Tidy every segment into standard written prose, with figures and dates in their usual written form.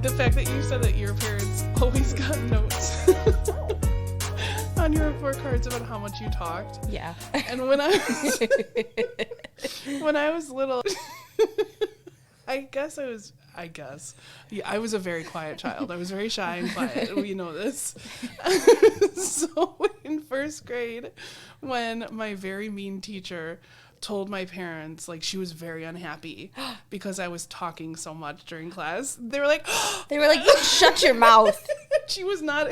The fact that you said that your parents always got notes on your report cards about how much you talked. Yeah. And when I was little, I was a very quiet child. I was very shy and quiet. We know this. So in first grade, when my very mean teacher told my parents, like, she was very unhappy because I was talking so much during class, they were like, shut your mouth. She was not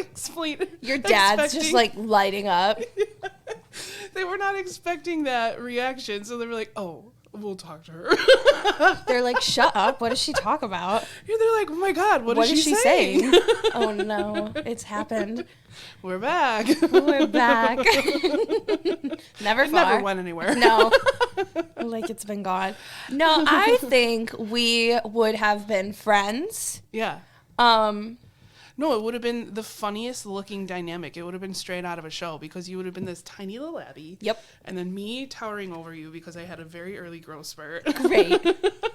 Your dad's just like lighting up. They were not expecting that reaction, so they were like, oh, we'll talk to her. They're like, shut up. What does she talk about? Yeah, they're like, oh my God, what is she saying? Oh no, it's happened. We're back. We're back. Never went anywhere. No. Like it's been gone. No, I think we would have been friends. Yeah. No, it would have been the funniest looking dynamic. It would have been straight out of a show because you would have been this tiny little Abby. Yep. And then me towering over you because I had a very early growth spurt. Great.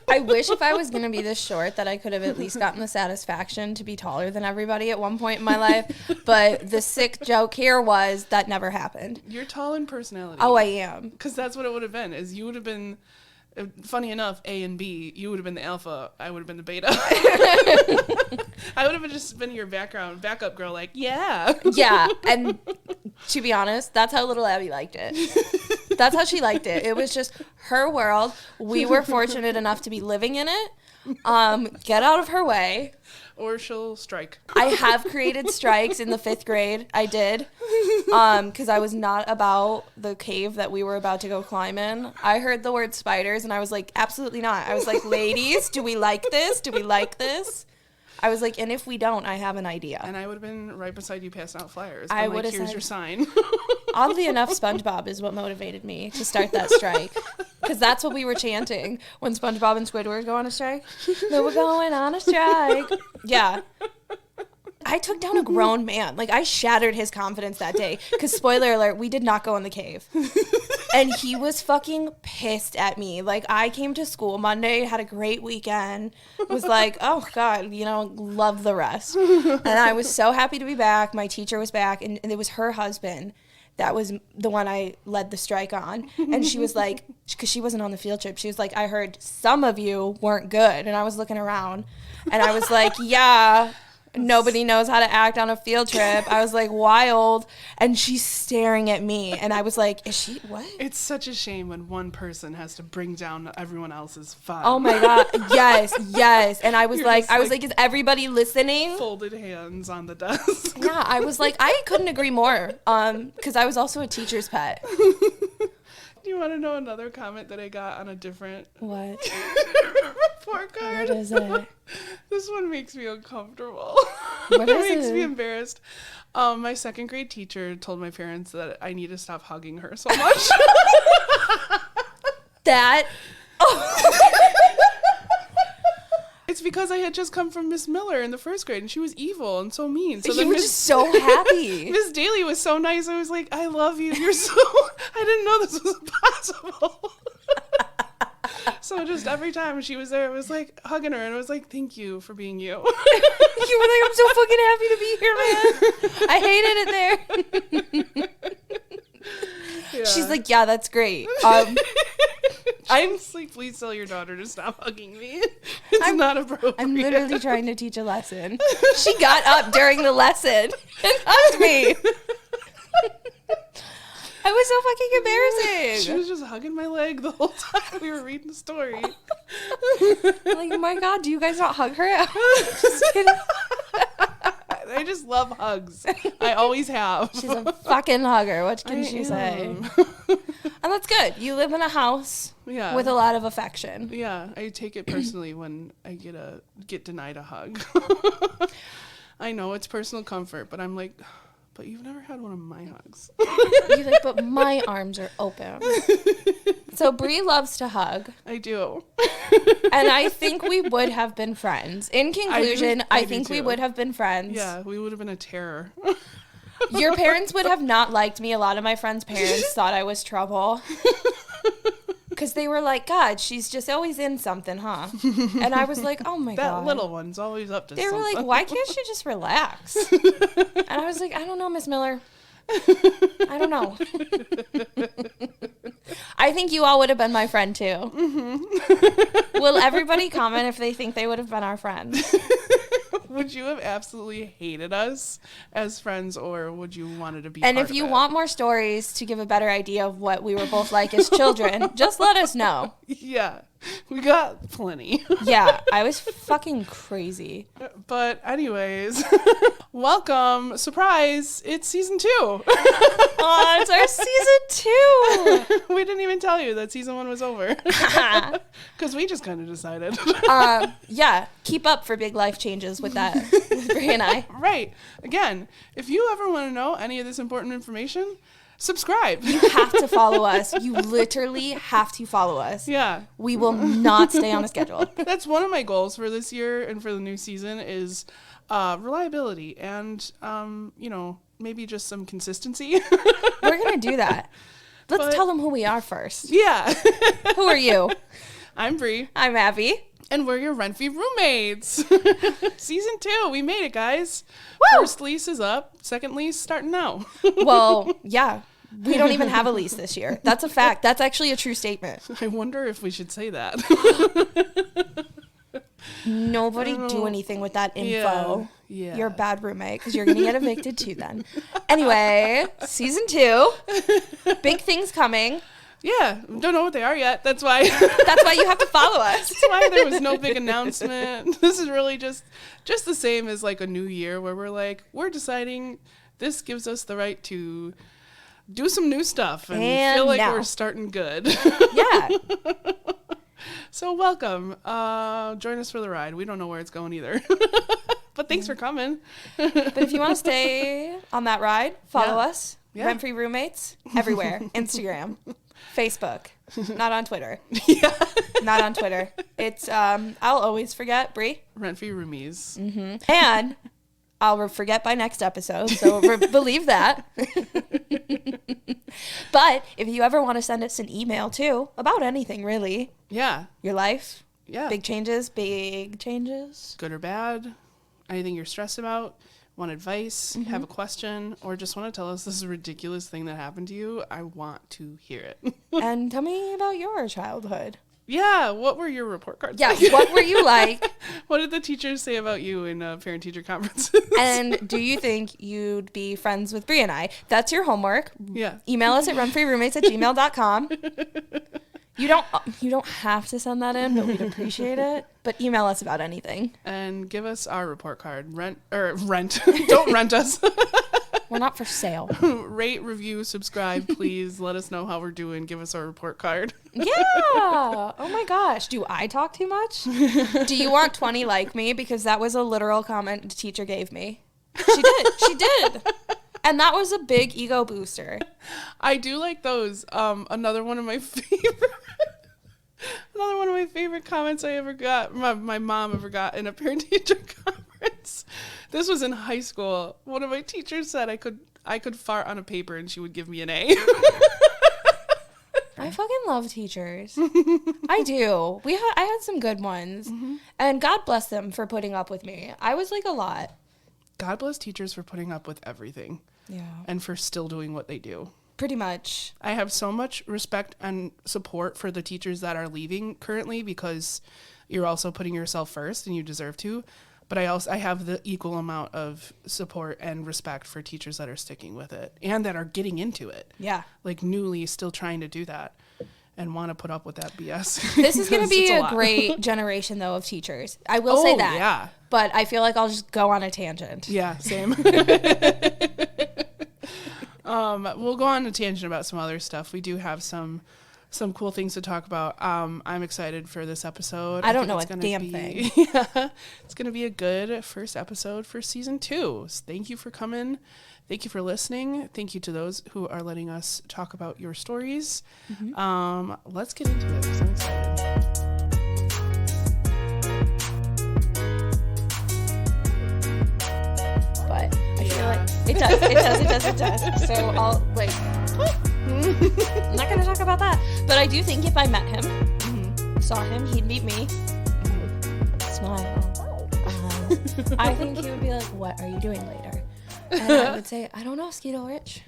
I wish if I was going to be this short that I could have at least gotten the satisfaction to be taller than everybody at one point in my life. But the sick joke here was that never happened. You're tall in personality. Oh, I am. Because that's what it would have been, is you would have been... Funny enough, A and B, you would have been the alpha, I would have been the beta. I would have just been your backup girl, like, yeah. Yeah, and to be honest, that's how little Abby liked it. That's how she liked it. It was just her world. We were fortunate enough to be living in it. Get out of her way. Or she'll strike. I have created strikes in the 5th grade. I did. Because I was not about the cave that we were about to go climb in. I heard the word spiders and I was like, absolutely not. I was like, ladies, do we like this? Do we like this? I was like, and if we don't, I have an idea. And I would have been right beside you passing out flyers. I would have here's said, your sign. Oddly enough, SpongeBob is what motivated me to start that strike. Because that's what we were chanting when SpongeBob and Squidward go on a strike. They were going on a strike. Yeah. I took down a grown man. Like, I shattered his confidence that day. Because, spoiler alert, we did not go in the cave. And he was fucking pissed at me. Like, I came to school Monday, had a great weekend, was like, oh, God, love the rest. And I was so happy to be back. My teacher was back, and it was her husband. That was the one I led the strike on. And she was like, because she wasn't on the field trip, she was like, I heard some of you weren't good. And I was looking around, and I was like, yeah. Nobody knows how to act on a field trip. I was like, wild. And she's staring at me. And I was like, is she, what? It's such a shame when one person has to bring down everyone else's fun. Oh my God. Yes. And I was like, is everybody listening? Folded hands on the desk. Yeah, I was like, I couldn't agree more. Because I was also a teacher's pet. Do you want to know another comment that I got on a different report card? What is it? This one makes me uncomfortable. What is It makes it? me embarrassed. My 2nd grade teacher told my parents that I need to stop hugging her so much. It's because I had just come from Miss Miller in the 1st grade, and she was evil and so mean. So you were just so happy. Miss Daly was so nice. I was like, I love you. You're so... I didn't know this was possible. So just every time she was there, I was like hugging her, and I was like, thank you for being you. You were like, I'm so fucking happy to be here, man. I hated it there. Yeah. She's like, yeah, that's great. I'm like, please tell your daughter to stop hugging me. It's not appropriate. I'm literally trying to teach a lesson. She got up during the lesson and hugged me. It was so fucking embarrassing. She was just hugging my leg the whole time we were reading the story. Like, oh my God, do you guys not hug her? Just kidding. I just love hugs. I always have. She's a fucking hugger. What can she say? And that's good. You live in a house with a lot of affection. Yeah, I take it personally when I get denied a hug. I know it's personal comfort, but I'm like, but you've never had one of my hugs. You're like, but my arms are open. So Bree loves to hug. I do. And I think we would have been friends. In conclusion, I think we would have been friends. Yeah, we would have been a terror. Your parents would have not liked me. A lot of my friends' parents thought I was trouble. Because they were like, God, she's just always in something, huh? And I was like, oh my God. That little one's always up to They something. were like, why can't she just relax? And I was like, I don't know, Miss Miller. I don't know. I think you all would have been my friend too. Mm-hmm. Will everybody comment if they think they would have been our friends? Would you have absolutely hated us as friends, or would you wanted to be And part if you of it? want more stories to give a better idea of what we were both like as children, just let us know. Yeah, we got plenty. Yeah, I was fucking crazy. But anyways, welcome. Surprise, it's season 2. Oh, it's our season 2. We didn't even tell you that season 1 was over. Because we just kind of decided. Yeah, keep up for big life changes with that, with Brie and I. Right. Again, if you ever want to know any of this important information, subscribe. You have to follow us. You literally have to follow us. Yeah. We will not stay on a schedule. That's one of my goals for this year and for the new season is reliability and, maybe just some consistency. We're going to do that. Let's tell them who we are first. Yeah. Who are you? I'm Brie. I'm Abby. And we're your rent-free roommates. Season 2. We made it, guys. Woo! First lease is up. Second lease starting now. Well, yeah. We don't even have a lease this year. That's a fact. That's actually a true statement. I wonder if we should say that. Nobody do anything with that info. Yeah. You're a bad roommate because you're going to get evicted too then. Anyway, season 2. Big things coming. Yeah. Don't know what they are yet. That's why. That's why you have to follow us. That's why there was no big announcement. This is really just the same as like a new year where we're like, we're deciding this gives us the right to do some new stuff and feel like we're starting good. Yeah. So welcome. Join us for the ride. We don't know where it's going either. But thanks for coming. But if you want to stay on that ride, follow us. Yeah. Rent-free roommates everywhere. Instagram, Facebook, not on Twitter. Yeah. Not on Twitter. It's I'll always forget, Brie. Rent-free roomies. Mm-hmm. And I'll forget by next episode, so believe that. But if you ever want to send us an email too about anything really, Yeah. your life, Yeah. big changes, Good or bad, anything you're stressed about, want advice, have a question, or just want to tell us this is a ridiculous thing that happened to you, I want to hear it. And tell me about your childhood. Yeah, what were your report cards Yeah, like? what were you like? What did the teachers say about you in parent-teacher conferences? And do you think you'd be friends with Brie and I? That's your homework. Yeah. Email us at runfreeroomates@gmail.com. You don't have to send that in, but we'd appreciate it. But email us about anything. And give us our report card. Rent. Don't rent us. We're not for sale. Rate, review, subscribe, please. Let us know how we're doing. Give us our report card. Yeah. Oh my gosh. Do I talk too much? Do you want 20 like me? Because that was a literal comment the teacher gave me. She did. She did. And that was a big ego booster. I do like those. Another one of my favorite comments I ever got, my mom ever got in a parent-teacher conference. This was in high school. One of my teachers said I could fart on a paper and she would give me an A. I fucking love teachers. I do. I had some good ones. Mm-hmm. And God bless them for putting up with me. I was like a lot. God bless teachers for putting up with everything. Yeah. And for still doing what they do. Pretty much. I have so much respect and support for the teachers that are leaving currently because you're also putting yourself first and you deserve to. But I have the equal amount of support and respect for teachers that are sticking with it and that are getting into it. Yeah. Like newly still trying to do that and want to put up with that BS. This is going to be a great generation, though, of teachers. I will say that. Yeah. But I feel like I'll just go on a tangent. Yeah, same. We'll go on a tangent about some other stuff. We do have some cool things to talk about. I'm excited for this episode. I don't know a damn thing. Yeah, it's going to be a good first episode for season 2. So thank you for coming. Thank you for listening. Thank you to those who are letting us talk about your stories. Mm-hmm. Let's get into it. I'm excited. But I feel like it does. So I'll like. I'm not going to talk about that. But I do think if I met him, saw him, he'd meet me. Smile. I think he would be like, what are you doing later? And I would say, I don't know, Skeet Ulrich.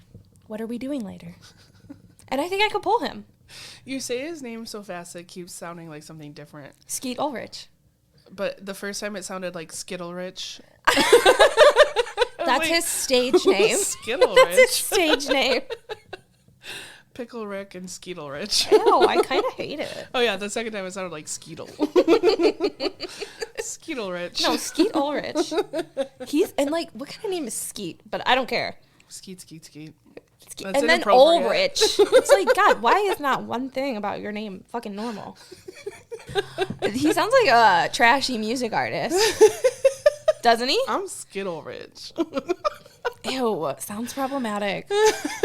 What are we doing later? And I think I could pull him. You say his name so fast it keeps sounding like something different. Skeet Ulrich. But the first time it sounded like Skittle Rich. That's his stage name. Skittle That's Rich. his stage name. Pickle Rick and Skeetle Rich. Ew, I kind of hate it. Oh yeah, the second time it sounded like Skeetle. Skeetle Rich. No, Skeet Ulrich. He's, and like, what kind of name is Skeet? But I don't care. Skeet, Skeet, Skeet. And then Ulrich. It's like, God, why is not one thing about your name fucking normal? He sounds like a trashy music artist. Doesn't he? I'm Skittle Rich. Ew, sounds problematic.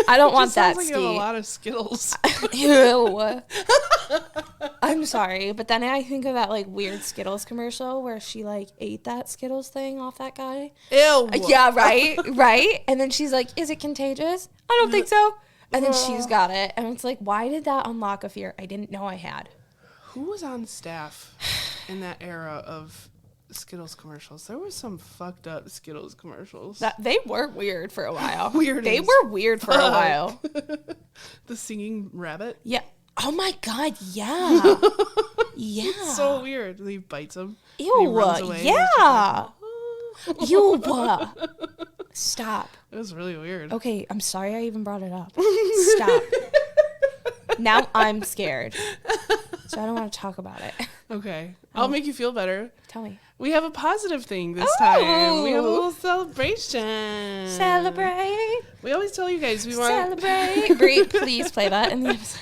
I don't want that, sounds like Skeet. you have a lot of Skittles. Ew. I'm sorry, but then I think of that like weird Skittles commercial where she like ate that Skittles thing off that guy. Ew. Yeah, right, right. And then she's like, "Is it contagious? I don't think so." And then she's got it, and it's like, why did that unlock a fear I didn't know I had? Who was on staff in that era of Skittles commercials? There was some fucked up Skittles commercials. That they were weird for a while. Weird. They were weird for a while. The singing rabbit. Yeah. Oh my God. Yeah. Yeah. It's so weird. He bites him. Ew. He runs away. Yeah. Ew. Stop. It was really weird. Okay, I'm sorry I even brought it up. Stop. Now I'm scared. So I don't want to talk about it. Okay. I'll make you feel better. Tell me. We have a positive thing this time. We have a little celebration. Celebrate. We always tell you guys we want... Celebrate. Brie, please play that in the episode.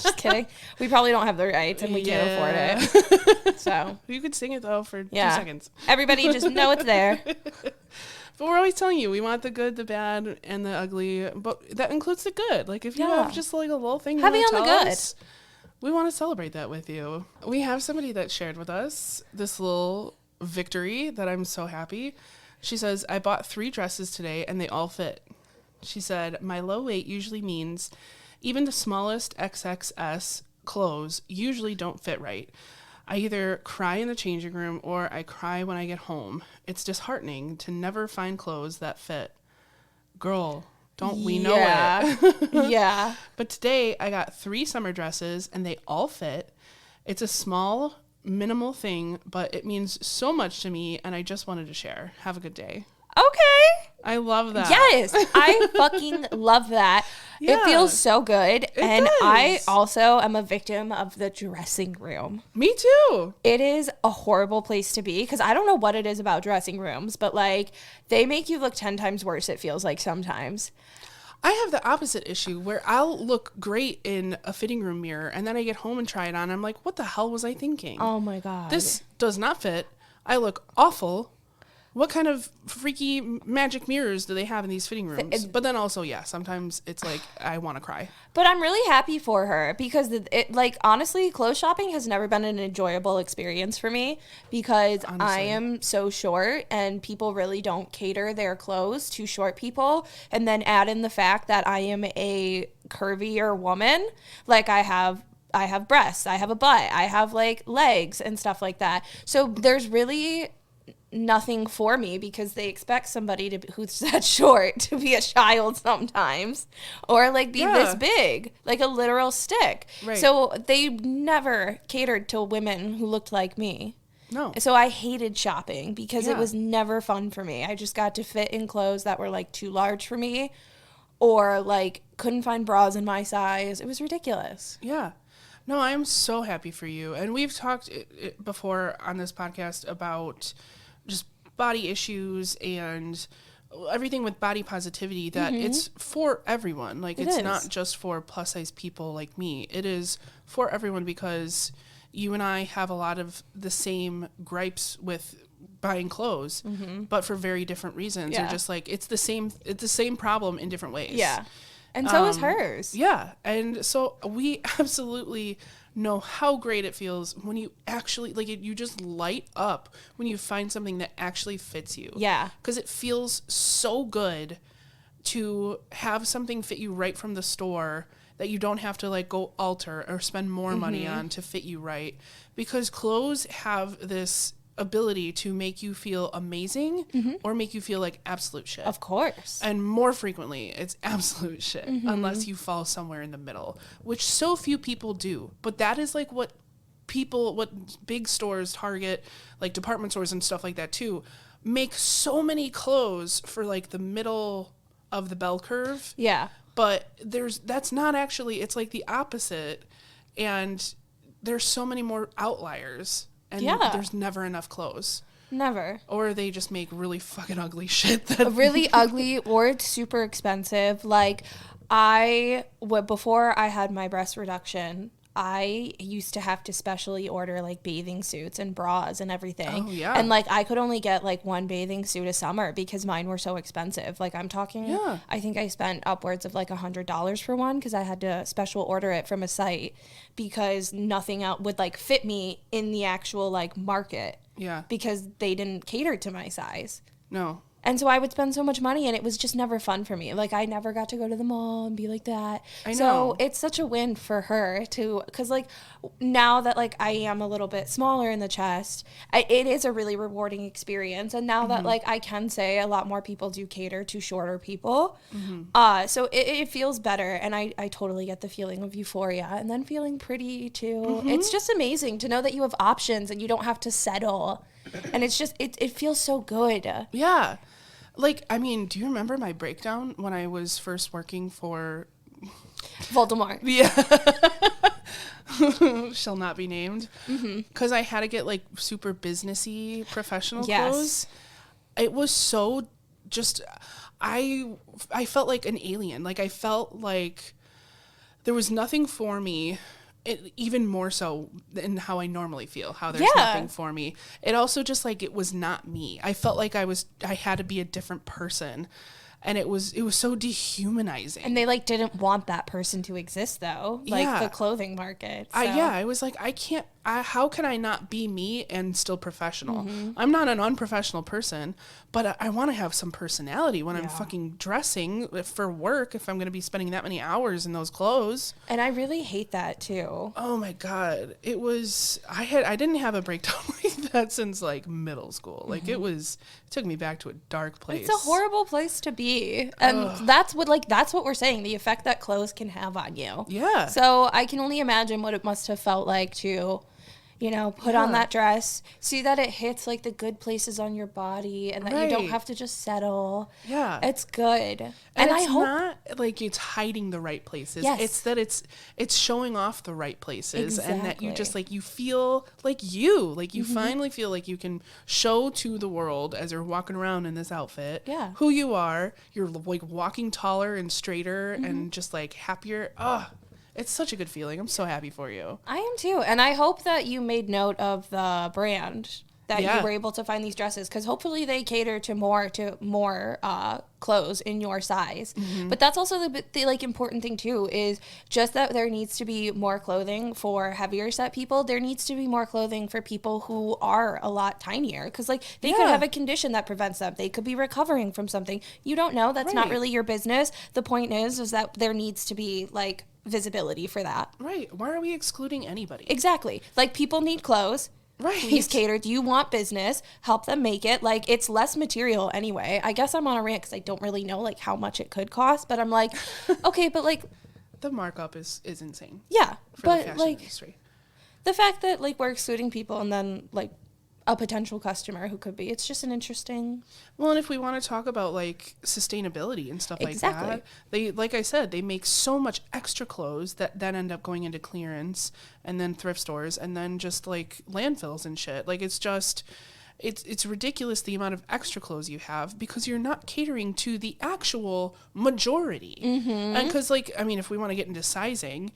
Just kidding. We probably don't have the rights and we can't afford it. So. You could sing it though for 2 Yeah. seconds. Everybody just know it's there. But we're always telling you we want the good, the bad, and the ugly. But that includes the good. Like if you Yeah. have just like a little thing you Heavy want to on the tell good. us, we want to celebrate that with you. We have somebody that shared with us this little victory that I'm so happy. She says, I bought 3 dresses today and they all fit. She said, my low weight usually means even the smallest XXS clothes usually don't fit right. I either cry in the changing room or I cry when I get home. It's disheartening to never find clothes that fit. Girl, don't we know it? Yeah. But today I got 3 summer dresses and they all fit. It's a small, minimal thing, but it means so much to me and I just wanted to share. Have a good day. Okay. I love that. Yes. I fucking love that. Yeah. It feels so good. And does. I also am a victim of the dressing room. Me too. It is a horrible place to be because I don't know what it is about dressing rooms, but like they make you look 10 times worse, it feels like sometimes. I have the opposite issue where I'll look great in a fitting room mirror and then I get home and try it on. I'm like, what the hell was I thinking? Oh my God. This does not fit. I look awful. What kind of freaky magic mirrors do they have in these fitting rooms? But then also, yeah, sometimes it's like I want to cry. But I'm really happy for her because it like honestly, clothes shopping has never been an enjoyable experience for me because Honestly. I am so short and people really don't cater their clothes to short people. And then add in the fact that I am a curvier woman. Like I have breasts, I have a butt, I have like legs and stuff like that. So there's really nothing for me because they expect somebody who's that short to be a child sometimes or like be this big, like a literal stick. Right. So they never catered to women who looked like me. No. So I hated shopping because it Yeah. was never fun for me. I just got to fit in clothes that were like too large for me or like couldn't find bras in my size. It was ridiculous. Yeah. No, I'm so happy for you. And we've talked before on this podcast about just body issues and everything with body positivity that it's for everyone. Like it's not just for plus size people like me. It is for everyone because you and I have a lot of the same gripes with buying clothes, but for very different reasons. Yeah. Or just like it's the same problem in different ways. Yeah. And so is hers. Yeah. And so we absolutely know how great it feels when you actually, like, you just light up when you find something that actually fits you. Yeah. Because it feels so good to have something fit you right from the store that you don't have to like go alter or spend more money on to fit you right, because clothes have this ability to make you feel amazing or make you feel like absolute shit. Of course. And more frequently, it's absolute shit unless you fall somewhere in the middle, which so few people do. But that is like what big stores, Target, like department stores and stuff like that too, make so many clothes for like the middle of the bell curve. Yeah. But that's not actually, it's like the opposite. And there's so many more outliers. And there's never enough clothes. Never. Or they just make really fucking ugly shit. Really ugly, or it's super expensive. Like, before I had my breast reduction, I used to have to specially order like bathing suits and bras and everything. Oh, yeah. And like I could only get like one bathing suit a summer because mine were so expensive. Like I'm talking, I think I spent upwards of like $100 for one because I had to special order it from a site because nothing else would like fit me in the actual like market. Yeah. Because they didn't cater to my size. No. And so I would spend so much money, and it was just never fun for me. Like, I never got to go to the mall and be like that. I know. So it's such a win for her to, because, like, now that, like, I am a little bit smaller in the chest, it is a really rewarding experience. And now that, like, I can say a lot more people do cater to shorter people. So it feels better, and I totally get the feeling of euphoria. And then feeling pretty, too. It's just amazing to know that you have options and you don't have to settle. And it's just, it feels so good. Yeah. Like, I mean, do you remember my breakdown when I was first working for Voldemort? Yeah. Shall not be named. Because I had to get like super businessy professional clothes. It was so just, I felt like an alien. Like I felt like there was nothing for me. Even more so than how I normally feel, how there's nothing for me. It also just like, it was not me. I felt like I had to be a different person. And it was so dehumanizing. And they like didn't want that person to exist though. Like the clothing market. So. I was like, how can I not be me and still professional? I'm not an unprofessional person, but I want to have some personality when I'm fucking dressing for work if I'm going to be spending that many hours in those clothes. And I really hate that too. Oh my God. I didn't have a breakdown like that since like middle school. Like it took me back to a dark place. It's a horrible place to be. And that's what we're saying, the effect that clothes can have on you. Yeah. So I can only imagine what it must have felt like to, put on that dress, see that it hits like the good places on your body and that you don't have to just settle. Yeah. It's good. And I hope not like it's hiding the right places. Yes. It's that it's showing off the right places and that you just like, you feel like you finally feel like you can show to the world as you're walking around in this outfit who you are. You're like walking taller and straighter and just like happier. It's such a good feeling. I'm so happy for you. I am too. And I hope that you made note of the brand that you were able to find these dresses, because hopefully they cater to more clothes in your size. But that's also the like important thing too, is just that there needs to be more clothing for heavier set people. There needs to be more clothing for people who are a lot tinier, because like they could have a condition that prevents them. They could be recovering from something. You don't know. That's not really your business. The point is that there needs to be like visibility for that. Right. Why are we excluding anybody? Exactly. Like people need clothes. Right. Please cater. Do you want business? Help them make it. Like it's less material anyway. I guess I'm on a rant because I don't really know like how much it could cost, but I'm like, okay, but like the markup is insane. Yeah. For but the fashion like industry. The fact that like we're excluding people and then like a potential customer who could be, it's just an interesting. Well, and if we want to talk about like sustainability and stuff like that, like I said, they make so much extra clothes that then end up going into clearance and then thrift stores and then just like landfills and shit. Like it's just, it's ridiculous the amount of extra clothes you have because you're not catering to the actual majority. And because like, I mean, if we want to get into sizing,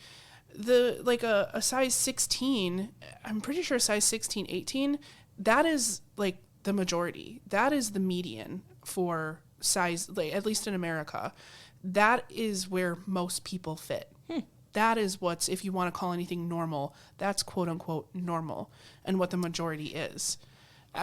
a size 16, I'm pretty sure size 16, 18, that is like the majority. That is the median for size, like, at least in America. That is where most people fit. That is what's, if you want to call anything normal, that's quote unquote normal and what the majority is.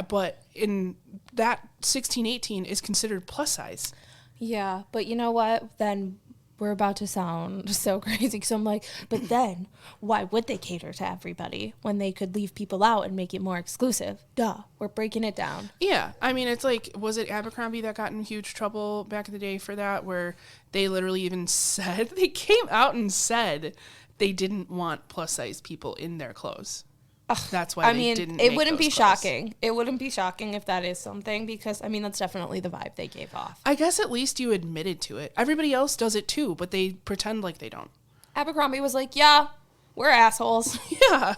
But in that 16, 18 is considered plus size. Yeah, but you know what? Then we're about to sound so crazy. So I'm like, but then why would they cater to everybody when they could leave people out and make it more exclusive? Duh, we're breaking it down. Yeah. I mean, it's like, was it Abercrombie that got in huge trouble back in the day for that, where they literally even said, they came out and said they didn't want plus size people in their clothes. That's why they didn't it make wouldn't be those clothes. shocking. It wouldn't be shocking if that is something, because I mean that's definitely the vibe they gave off. I guess at least you admitted to it. Everybody else does it too, but they pretend like they don't. Abercrombie was like, yeah, we're assholes. Yeah.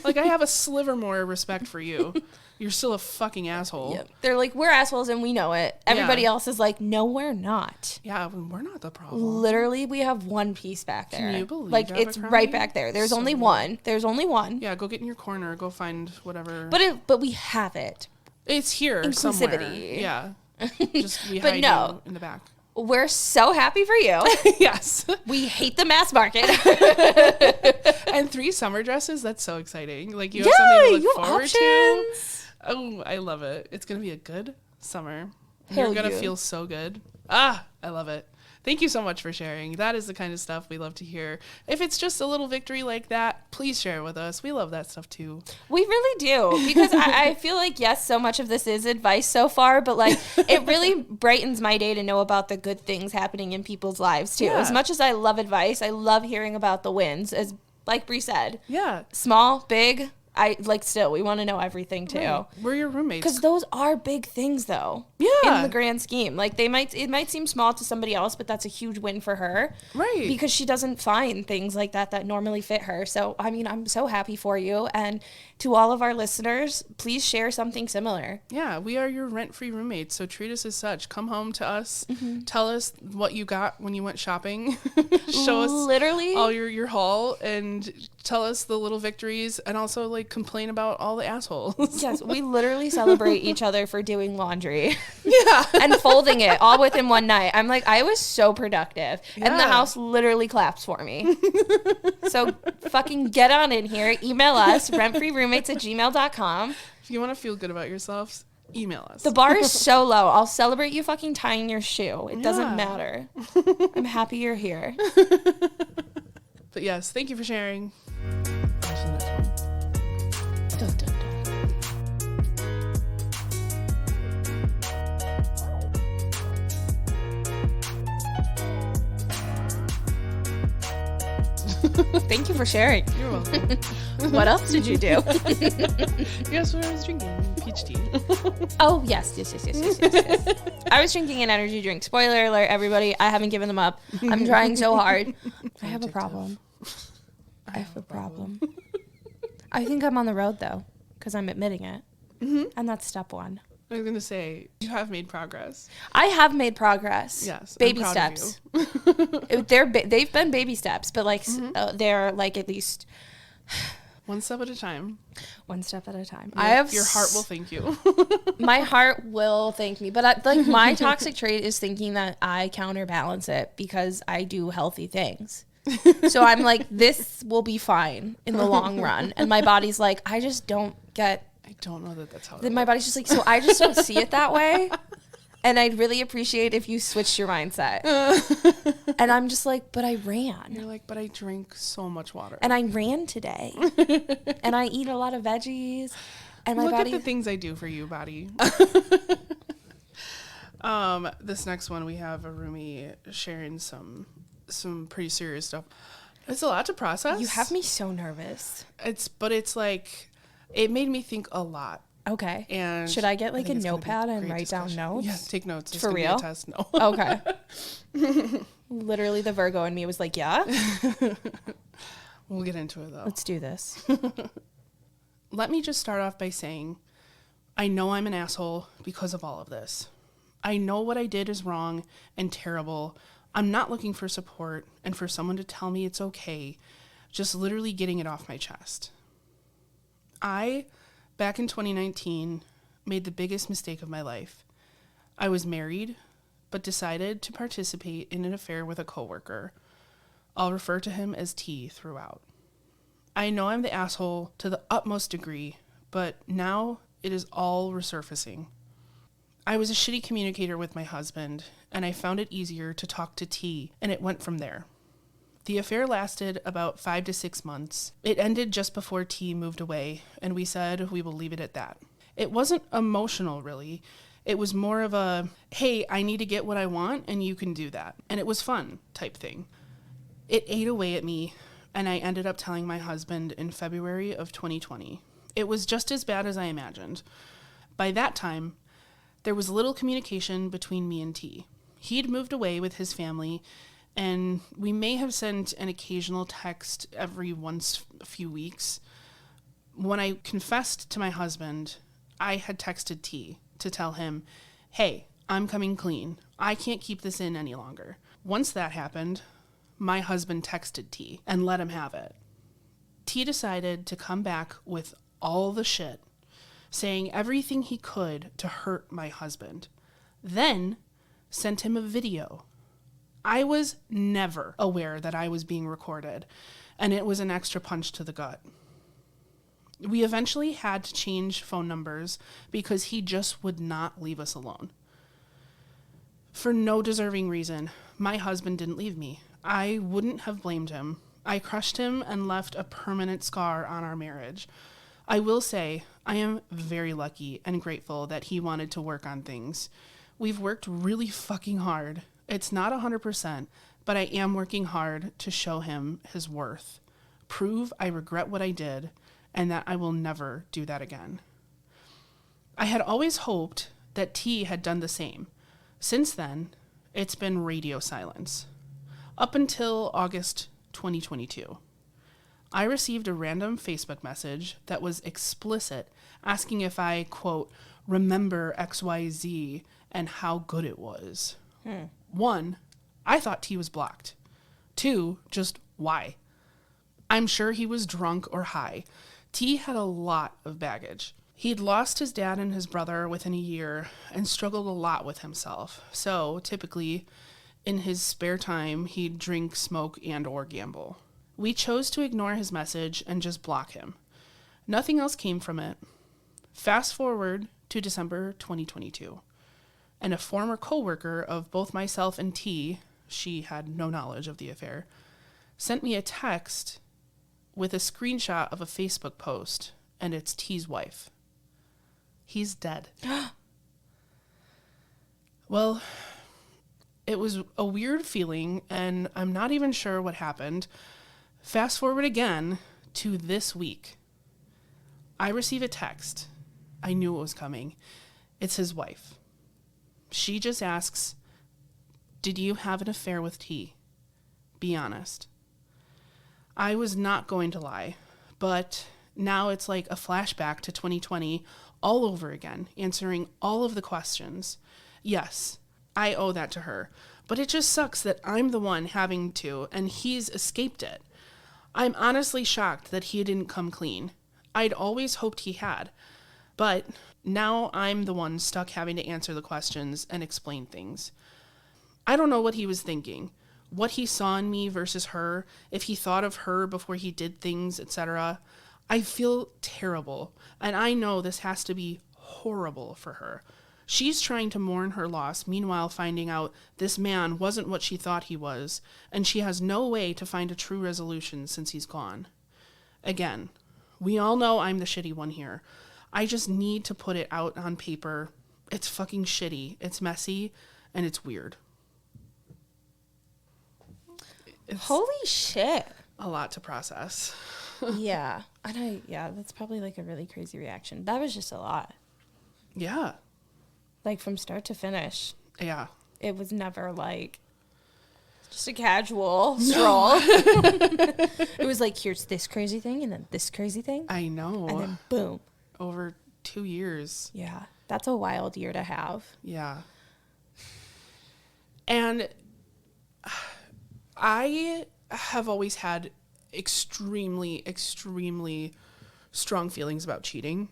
Like, I have a sliver more respect for you. You're still a fucking asshole. Yep. They're like, we're assholes and we know it. Everybody else is like, no, we're not. Yeah, we're not the problem. Literally, we have one piece back there. Can you believe Like, it's Abercrombie? right back there. There's only one. There's only one. Yeah, go get in your corner. Go find whatever. But we have it. It's here Inclusivity. somewhere. Yeah. Just we But hide no. you in the back. We're so happy for you. Yes. We hate the mass market. And 3 summer dresses, that's so exciting. Like, you have something to look forward to. Oh, I love it. It's going to be a good summer. You're going to feel so good. I love it. Thank you so much for sharing. That is the kind of stuff we love to hear. If it's just a little victory like that, please share it with us. We love that stuff too. We really do, because I feel like, yes, so much of this is advice so far, but like it really brightens my day to know about the good things happening in people's lives too. Yeah. As much as I love advice, I love hearing about the wins. As like Bree said, Yeah. small, big, we want to know everything too. Right. We're your roommates. Because those are big things, though. Yeah. In the grand scheme, like it might seem small to somebody else, but that's a huge win for her. Right. Because she doesn't find things like that normally fit her. So I mean, I'm so happy for you, and to all of our listeners, please share something similar. Yeah, we are your rent-free roommates, so treat us as such. Come home to us. Mm-hmm. Tell us what you got when you went shopping. Show us Literally all your haul, and tell us the little victories, and also like complain about all the assholes. Yes, we literally celebrate each other for doing laundry. Yeah. And folding it all within one night. I'm like, I was so productive. And the Yeah. house literally claps for me. So fucking get on in here. Email us, rentfreeroommates@gmail.com. If you want to feel good about yourselves, email us. The bar is so low. I'll celebrate you fucking tying your shoe. It Yeah. doesn't matter. I'm happy you're here. But yes, thank you for sharing. On to the next one. Dun, dun, dun. Thank you for sharing. You're welcome. What else did you do? Guess what I was drinking? Peach tea. Oh, yes. I was drinking an energy drink. Spoiler alert, everybody. I haven't given them up. I'm trying so hard. I have a problem. I have a problem. I think I'm on the road, though, because I'm admitting it. Mm-hmm. And that's step 1. I was going to say, you have made progress. I have made progress. Yes. Baby I'm proud of steps. you. They've been baby steps, but like they're like at least One step at a time. one step at a time. Your heart will thank you. My heart will thank me, but like my toxic trait is thinking that I counterbalance it because I do healthy things. So I'm like, this will be fine in the long run, and my body's like, I just don't get. I don't know that that's how it Then my body's just like, so I just don't see it that way. And I'd really appreciate if you switched your mindset. And I'm just like, but I ran. You're like, but I drink so much water. And I ran today. And I eat a lot of veggies. And my Look body. at the things I do for you, body. This next one, we have a roomie sharing some pretty serious stuff. It's a lot to process. You have me so nervous. It's like, it made me think a lot. Okay. And should I get like a think it's gonna notepad be a and great write down discussion. notes? Yeah, take notes. It's For gonna be real? a test. No. Okay. Literally the Virgo in me was like, yeah, We'll get into it though. let's do this. Let me just start off by saying, I know I'm an asshole because of all of this. I know what I did is wrong and terrible. I'm not looking for support and for someone to tell me it's okay. Just literally getting it off my chest. Back in 2019, made the biggest mistake of my life. I was married, but decided to participate in an affair with a coworker. I'll refer to him as T throughout. I know I'm the asshole to the utmost degree, but now it is all resurfacing. I was a shitty communicator with my husband, and I found it easier to talk to T, and it went from there. The affair lasted about 5 to 6 months. It ended just before T moved away, and we said we will leave it at that. It wasn't emotional, really. It was more of a, hey, I need to get what I want, and you can do that. And it was fun type thing. It ate away at me, and I ended up telling my husband in February of 2020. It was just as bad as I imagined. By that time, there was little communication between me and T. He'd moved away with his family, and we may have sent an occasional text every once a few weeks. When I confessed to my husband, I had texted T to tell him, hey, I'm coming clean. I can't keep this in any longer. Once that happened, my husband texted T and let him have it. T decided to come back with all the shit, saying everything he could to hurt my husband. Then sent him a video. I was never aware that I was being recorded, and it was an extra punch to the gut. We eventually had to change phone numbers because he just would not leave us alone. For no deserving reason, my husband didn't leave me. I wouldn't have blamed him. I crushed him and left a permanent scar on our marriage. I will say I am very lucky and grateful that he wanted to work on things. We've worked really fucking hard. It's not 100%, but I am working hard to show him his worth. Prove I regret what I did and that I will never do that again. I had always hoped that T had done the same. Since then, it's been radio silence. Up until August 2022. I received a random Facebook message that was explicit, asking if I, quote, remember XYZ and how good it was. 1, I thought T was blocked. 2, just why? I'm sure he was drunk or high. T had a lot of baggage. He'd lost his dad and his brother within a year and struggled a lot with himself. So, typically, in his spare time, he'd drink, smoke, and or gamble. We chose to ignore his message and just block him. Nothing else came from it. Fast forward to December 2022, and a former coworker of both myself and T, she had no knowledge of the affair, sent me a text with a screenshot of a Facebook post, and it's T's wife. He's dead. Well, it was a weird feeling, and I'm not even sure what happened. Fast forward again to this week. I receive a text. I knew it was coming. It's his wife. She just asks, did you have an affair with T? Be honest. I was not going to lie, but now it's like a flashback to 2020 all over again, answering all of the questions. Yes, I owe that to her, but it just sucks that I'm the one having to, and he's escaped it. I'm honestly shocked that he didn't come clean. I'd always hoped he had, but now I'm the one stuck having to answer the questions and explain things. I don't know what he was thinking, what he saw in me versus her, if he thought of her before he did things, etc. I feel terrible, and I know this has to be horrible for her. She's trying to mourn her loss, meanwhile finding out this man wasn't what she thought he was, and she has no way to find a true resolution since he's gone. Again, we all know I'm the shitty one here. I just need to put it out on paper. It's fucking shitty, it's messy, and it's weird. It's Holy shit. a lot to process. Yeah. And that's probably like a really crazy reaction. That was just a lot. Yeah. Like from start to finish. Yeah. It was never like just a casual stroll. It was like, here's this crazy thing and then this crazy thing. I know. And then boom. Over 2 years. Yeah. That's a wild year to have. Yeah. And I have always had extremely, extremely strong feelings about cheating,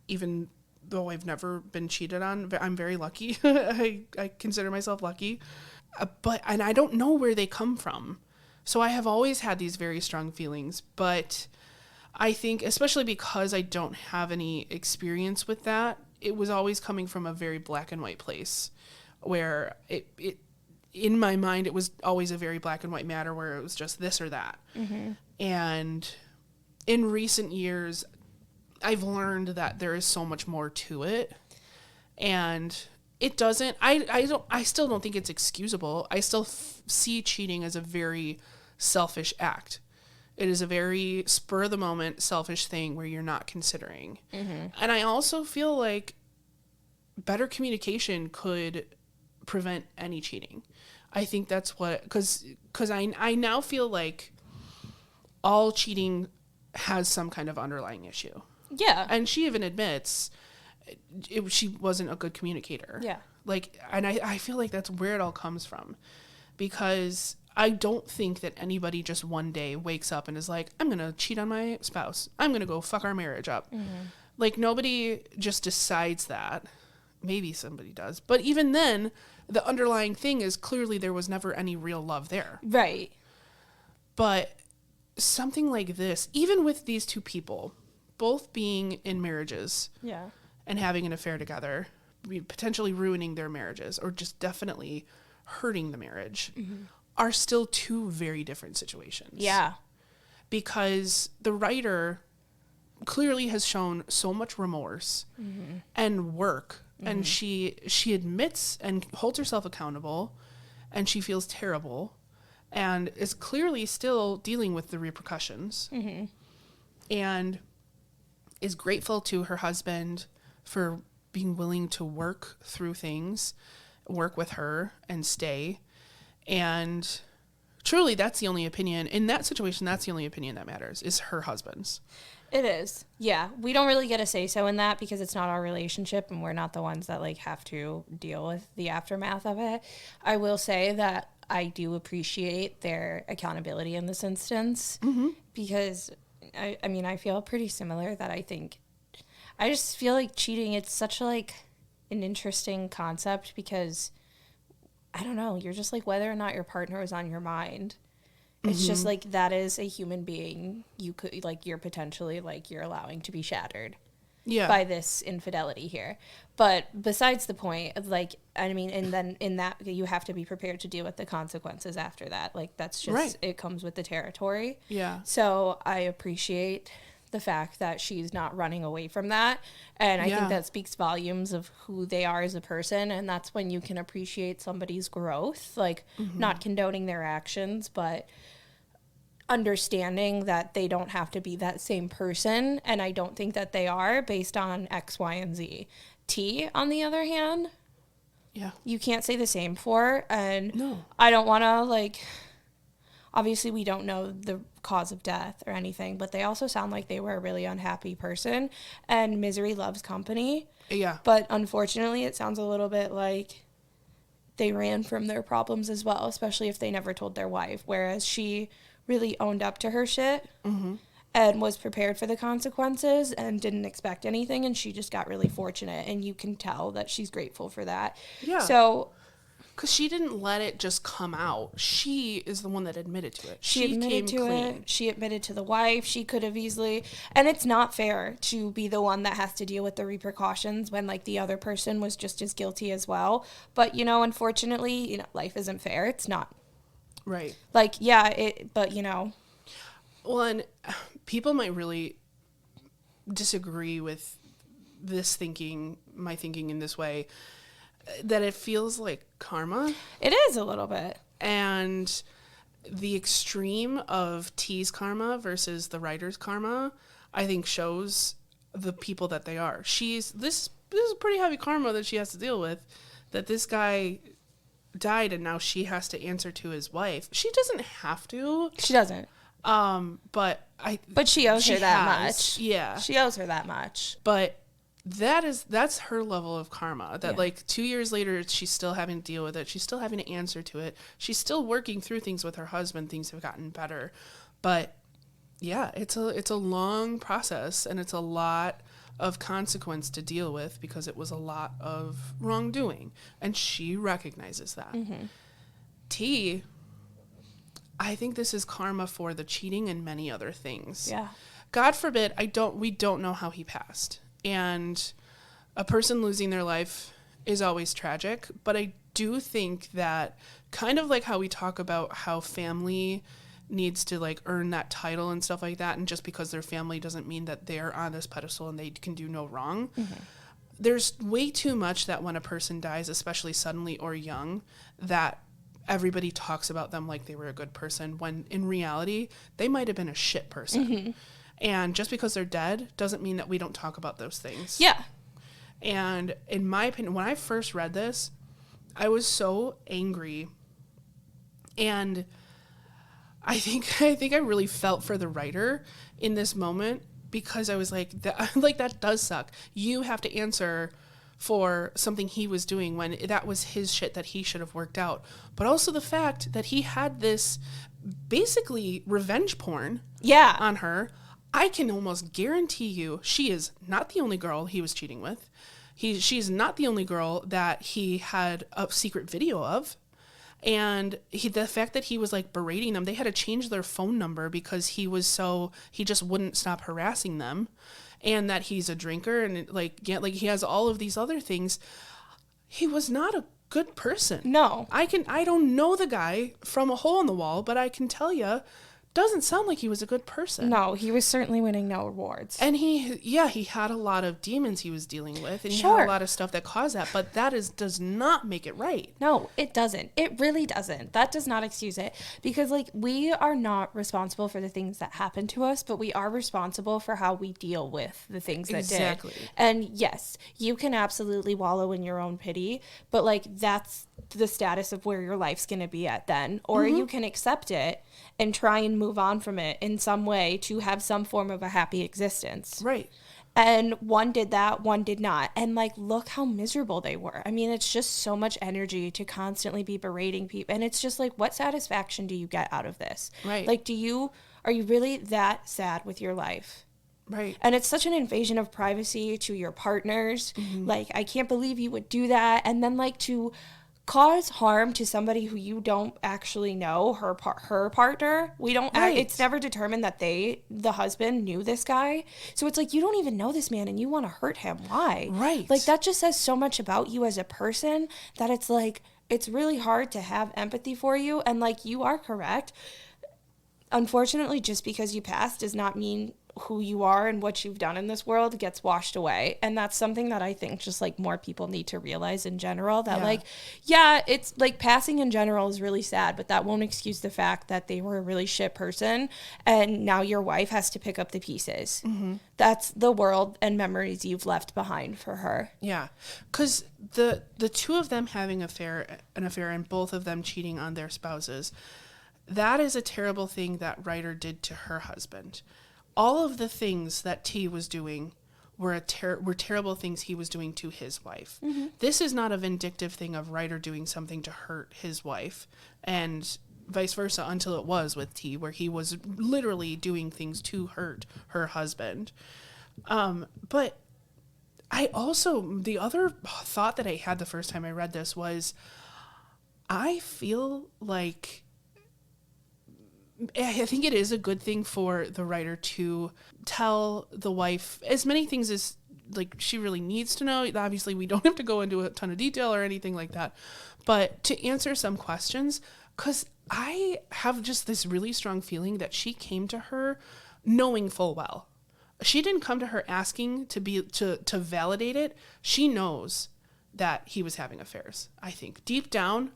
even though I've never been cheated on. I'm very lucky. I consider myself lucky. And I don't know where they come from. So I have always had these very strong feelings. But I think, especially because I don't have any experience with that, it was always coming from a very black and white place, where it in my mind, it was always a very black and white matter where it was just this or that. Mm-hmm. And in recent years, I've learned that there is so much more to it. And it doesn't, I still don't think it's excusable. I still see cheating as a very selfish act. It is a very spur of the moment, selfish thing where you're not considering. Mm-hmm. And I also feel like better communication could prevent any cheating. I think that's what, because I now feel like all cheating has some kind of underlying issue. Yeah. And she even admits she wasn't a good communicator. Yeah. Like, and I feel like that's where it all comes from, because I don't think that anybody just one day wakes up and is like, I'm going to cheat on my spouse. I'm going to go fuck our marriage up. Mm-hmm. Like, nobody just decides that. Maybe somebody does. But even then, the underlying thing is clearly there was never any real love there. Right. But something like this, even with these two people, both being in marriages and having an affair together, potentially ruining their marriages or just definitely hurting the marriage, are still two very different situations. Yeah. Because the writer clearly has shown so much remorse and work. And she admits and holds herself accountable, and she feels terrible and is clearly still dealing with the repercussions, and is grateful to her husband for being willing to work through things, work with her and stay. And truly, that's the only opinion in that situation. That's the only opinion that matters, is her husband's. It is. Yeah. We don't really get a say-so in that because it's not our relationship and we're not the ones that like have to deal with the aftermath of it. I will say that I do appreciate their accountability in this instance, because I mean, I feel pretty similar that I just feel like cheating, it's such like an interesting concept because I don't know, you're just like whether or not your partner is on your mind. It's just like that is a human being you could like you're potentially like you're allowing to be shattered by this infidelity here. But besides the point, like I mean, and then in that you have to be prepared to deal with the consequences after that. Like that's just it comes with the territory. Yeah. So I appreciate the fact that she's not running away from that, and I think that speaks volumes of who they are as a person, and that's when you can appreciate somebody's growth, like not condoning their actions, but understanding that they don't have to be that same person, and I don't think that they are based on X, Y, and Z. T, on the other hand, you can't say the same for, and no. I don't want to, like, obviously we don't know the cause of death or anything, but they also sound like they were a really unhappy person, and misery loves company. Yeah. But unfortunately, it sounds a little bit like they ran from their problems as well, especially if they never told their wife, whereas she really owned up to her shit and was prepared for the consequences and didn't expect anything, and she just got really fortunate, and you can tell that she's grateful for that. Yeah. So, because she didn't let it just come out. She is the one that admitted to it. She admitted to it. She admitted to the wife. She could have easily, and it's not fair to be the one that has to deal with the repercussions when like the other person was just as guilty as well. But you know, unfortunately, you know, life isn't fair. It's not. Right. Like, but you know. Well, and people might really disagree with this thinking, my thinking in this way, that it feels like karma. It is a little bit. And the extreme of T's karma versus the writer's karma, I think shows the people that they are. This is pretty heavy karma that she has to deal with, that this guy died and now she has to answer to his wife. She doesn't have to. She doesn't. But she owes her that much. Yeah. She owes her that much. But that's her level of karma, that like 2 years later she's still having to deal with it. She's still having to answer to it. She's still working through things with her husband. Things have gotten better. But yeah, it's a long process, and it's a lot of consequence to deal with because it was a lot of wrongdoing, and she recognizes that. T, I think this is karma for the cheating and many other things. Yeah. God forbid, we don't know how he passed. And a person losing their life is always tragic, but I do think that kind of like how we talk about how family needs to like earn that title and stuff like that, and just because they're family doesn't mean that they're on this pedestal and they can do no wrong. There's way too much that when a person dies, especially suddenly or young, that everybody talks about them like they were a good person, when in reality they might have been a shit person. And just because they're dead doesn't mean that we don't talk about those things. Yeah. And in my opinion, when I first read this, I was so angry, and I think I really felt for the writer in this moment, because I was like, that does suck. You have to answer for something he was doing when that was his shit that he should have worked out. But also the fact that he had this basically revenge porn on her. I can almost guarantee you she is not the only girl he was cheating with. She's not the only girl that he had a secret video of. And the fact that he was like berating them, they had to change their phone number because he just wouldn't stop harassing them. And that he's a drinker and like he has all of these other things. He was not a good person. No. I don't know the guy from a hole in the wall, but I can tell you, doesn't sound like he was a good person. No, he was certainly winning no awards. And he had a lot of demons he was dealing with, and he had a lot of stuff that caused that, but that does not make it right. No, it doesn't. It really doesn't. That does not excuse it, because like we are not responsible for the things that happen to us, but we are responsible for how we deal with the things that did. And yes, you can absolutely wallow in your own pity, but like that's the status of where your life's going to be at then, or you can accept it and try and move on from it in some way to have some form of a happy existence. Right. And one did that, one did not. And like, look how miserable they were. I mean, it's just so much energy to constantly be berating people. And it's just like, what satisfaction do you get out of this? Right. Like, are you really that sad with your life? Right. And it's such an invasion of privacy to your partners. Like, I can't believe you would do that. And then like to cause harm to somebody who you don't actually know, her partner. We don't. It's never determined that the husband knew this guy. So it's like, you don't even know this man and you want to hurt him. Why? Right. Like that just says so much about you as a person that it's like it's really hard to have empathy for you. And like, you are correct. Unfortunately, just because you passed does not mean who you are and what you've done in this world gets washed away. And that's something that I think just like more people need to realize in general, that it's like passing in general is really sad, but that won't excuse the fact that they were a really shit person and now your wife has to pick up the pieces. That's the world and memories you've left behind for her. Yeah, because the two of them having an affair and both of them cheating on their spouses, that is a terrible thing that Ryder did to her husband. All of the things that T was doing were terrible things he was doing to his wife. This is not a vindictive thing of Ryder doing something to hurt his wife, and vice versa, until it was with T, where he was literally doing things to hurt her husband. But the other thought that I had the first time I read this was, I feel like I think it is a good thing for the writer to tell the wife as many things as like she really needs to know. Obviously, we don't have to go into a ton of detail or anything like that, but to answer some questions, because I have just this really strong feeling that she came to her knowing full well. She didn't come to her asking to validate it. She knows that he was having affairs. I think deep down,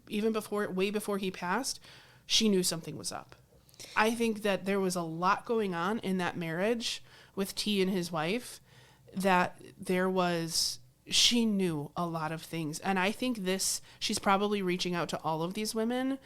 even way before he passed, she knew something was up. I think that there was a lot going on in that marriage with T and his wife, that she knew a lot of things. And I think she's probably reaching out to all of these women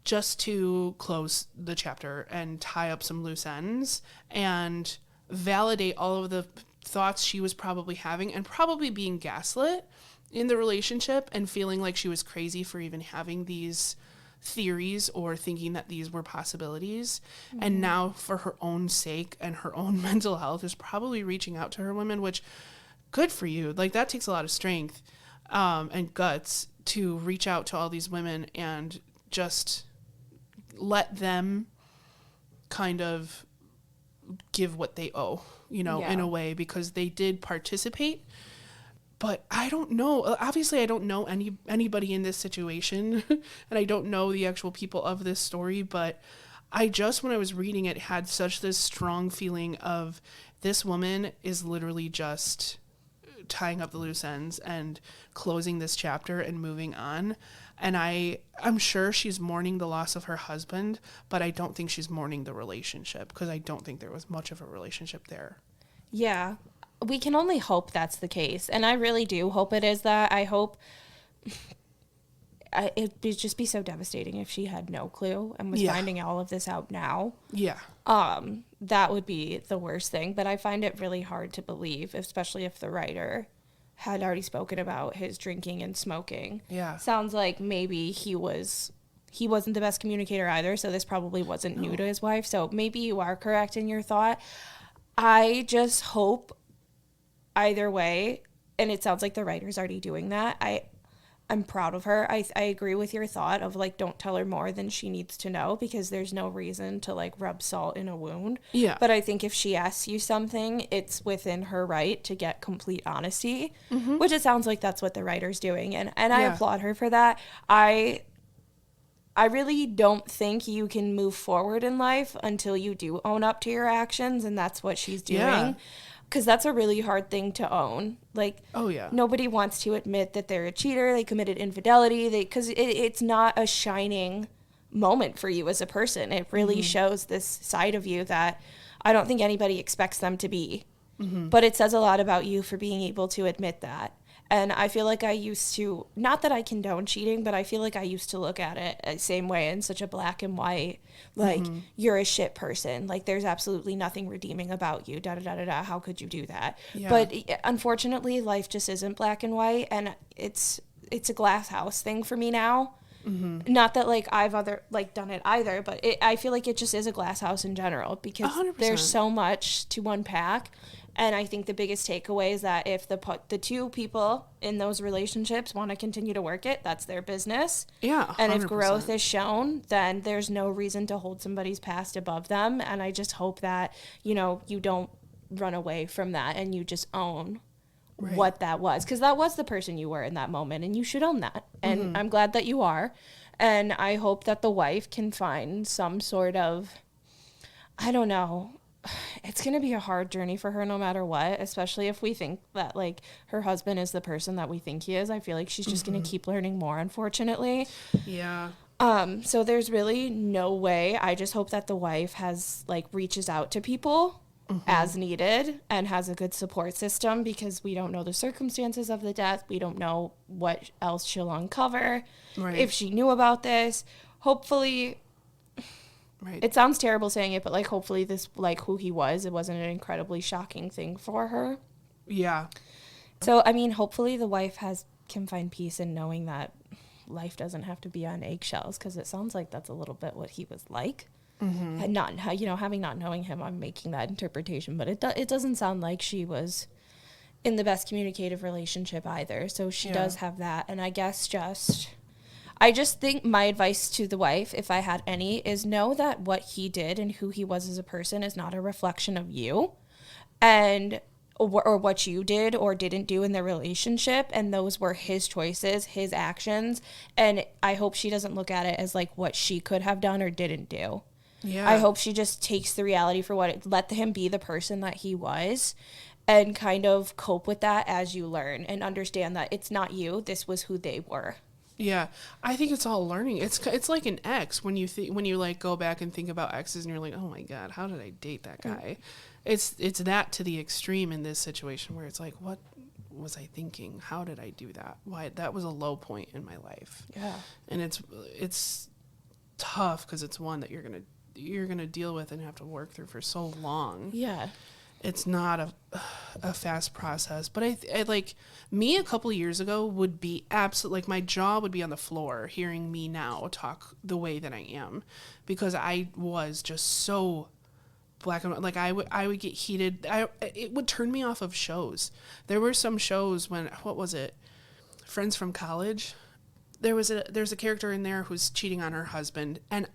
just to close the chapter and tie up some loose ends and validate all of the thoughts she was probably having and probably being gaslit in the relationship and feeling like she was crazy for even having these theories or thinking that these were possibilities. And now for her own sake and her own mental health is probably reaching out to her women, which good for you. Like that takes a lot of strength and guts to reach out to all these women and just let them kind of give what they owe, in a way, because they did participate But I don't know. Obviously, I don't know anybody in this situation, and I don't know the actual people of this story, but I just, when I was reading it, had such this strong feeling of this woman is literally just tying up the loose ends and closing this chapter and moving on. And I'm sure she's mourning the loss of her husband, but I don't think she's mourning the relationship, because I don't think there was much of a relationship there. Yeah. We can only hope that's the case. And I really do hope it is that. I hope it'd just be so devastating if she had no clue and was finding all of this out now. Yeah. That would be the worst thing. But I find it really hard to believe, especially if the writer had already spoken about his drinking and smoking. Yeah. Sounds like maybe he wasn't the best communicator either, so this probably wasn't new to his wife. So maybe you are correct in your thought. I just hope either way, and it sounds like the writer's already doing that. I'm proud of her. I agree with your thought of, like, don't tell her more than she needs to know, because there's no reason to, like, rub salt in a wound. Yeah. But I think if she asks you something, it's within her right to get complete honesty, which it sounds like that's what the writer's doing. And I applaud her for that. I really don't think you can move forward in life until you do own up to your actions, and that's what she's doing. Yeah. Because that's a really hard thing to own. Like, oh yeah, nobody wants to admit that they're a cheater, they committed infidelity, because it's not a shining moment for you as a person. It really shows this side of you that I don't think anybody expects them to be. But it says a lot about you for being able to admit that. And I feel like I used to, not that I condone cheating, but I feel like I used to look at it the same way, in such a black and white, like, you're a shit person. Like, there's absolutely nothing redeeming about you, da-da-da-da-da, how could you do that? Yeah. But unfortunately, life just isn't black and white, and it's a glass house thing for me now. Not that, like, I've done it either, but I feel like it just is a glass house in general, because 100%. There's so much to unpack. And I think the biggest takeaway is that if the two people in those relationships want to continue to work it, that's their business. Yeah, 100%. And if growth is shown, then there's no reason to hold somebody's past above them. And I just hope that, you don't run away from that, and you just own what that was. Because that was the person you were in that moment, and you should own that. And I'm glad that you are. And I hope that the wife can find some sort of, I don't know, it's going to be a hard journey for her no matter what, especially if we think that, like, her husband is the person that we think he is. I feel like she's just going to keep learning more, unfortunately. Yeah. So there's really no way. I just hope that the wife reaches out to people as needed and has a good support system, because we don't know the circumstances of the death. We don't know what else she'll uncover. Right. If she knew about this, hopefully... Right. It sounds terrible saying it, but, like, hopefully this, like, who he was, it wasn't an incredibly shocking thing for her. Yeah. So, I mean, hopefully the wife can find peace in knowing that life doesn't have to be on eggshells, because it sounds like that's a little bit what he was like. And not, having not knowing him, I'm making that interpretation, but it doesn't sound like she was in the best communicative relationship either. So she does have that, and I guess I just think my advice to the wife, if I had any, is know that what he did and who he was as a person is not a reflection of you, and or what you did or didn't do in the relationship, and those were his choices, his actions, and I hope she doesn't look at it as, like, what she could have done or didn't do. Yeah. I hope she just takes the reality for what let him be the person that he was, and kind of cope with that as you learn and understand that it's not you, this was who they were. Yeah, I think it's all learning. It's like an ex when you like go back and think about exes and you're like, oh my God, how did I date that guy? It's that to the extreme in this situation where it's like, what was I thinking? How did I do that? Why? That was a low point in my life. Yeah, and it's tough because it's one that you're gonna deal with and have to work through for so long. Yeah. It's not a fast process, but I like me a couple of years ago would be absolutely, like, my jaw would be on the floor hearing me now talk the way that I am, because I was just so black and white. Like, I would get heated. It would turn me off of shows. There were some shows when, what was it? Friends from College. There's a character in there who's cheating on her husband, and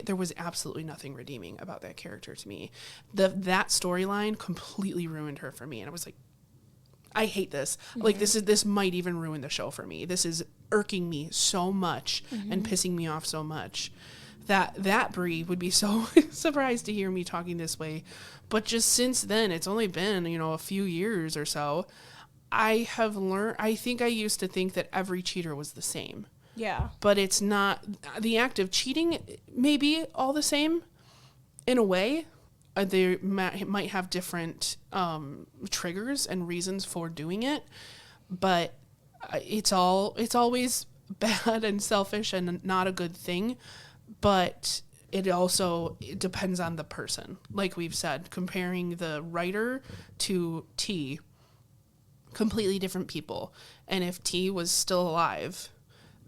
there was absolutely nothing redeeming about that character to me. That storyline completely ruined her for me, and I was like, I hate this. Like, this might even ruin the show for me. This is irking me so much and pissing me off so much that Brie would be so surprised to hear me talking this way. But just since then, it's only been, a few years or so, I have learned, I think I used to think that every cheater was the same. Yeah. But it's not. The act of cheating may be all the same in a way. They might have different triggers and reasons for doing it, but it's always bad and selfish and not a good thing. But it depends on the person. Like we've said, comparing the writer to T, completely different people. And if T was still alive,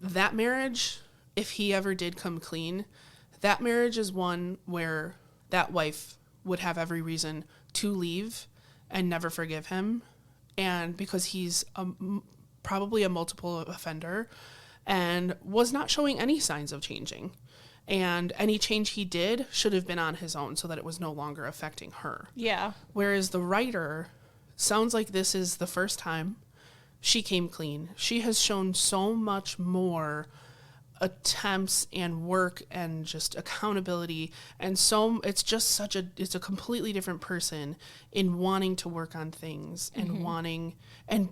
that marriage, if he ever did come clean, that marriage is one where that wife would have every reason to leave and never forgive him. And because he's probably a multiple offender and was not showing any signs of changing. And any change he did should have been on his own so that it was no longer affecting her. Yeah. Whereas the writer sounds like this is the first time she came clean. She has shown so much more attempts and work and just accountability, and so it's a completely different person in wanting to work on things and wanting and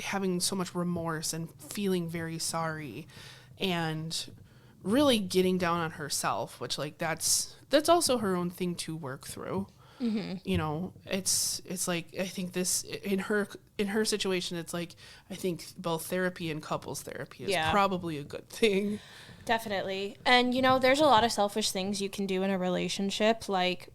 having so much remorse and feeling very sorry and really getting down on herself, which like that's also her own thing to work through. It's like, I think this in her situation, it's like, I think both therapy and couples therapy is probably a good thing. Definitely. And there's a lot of selfish things you can do in a relationship, like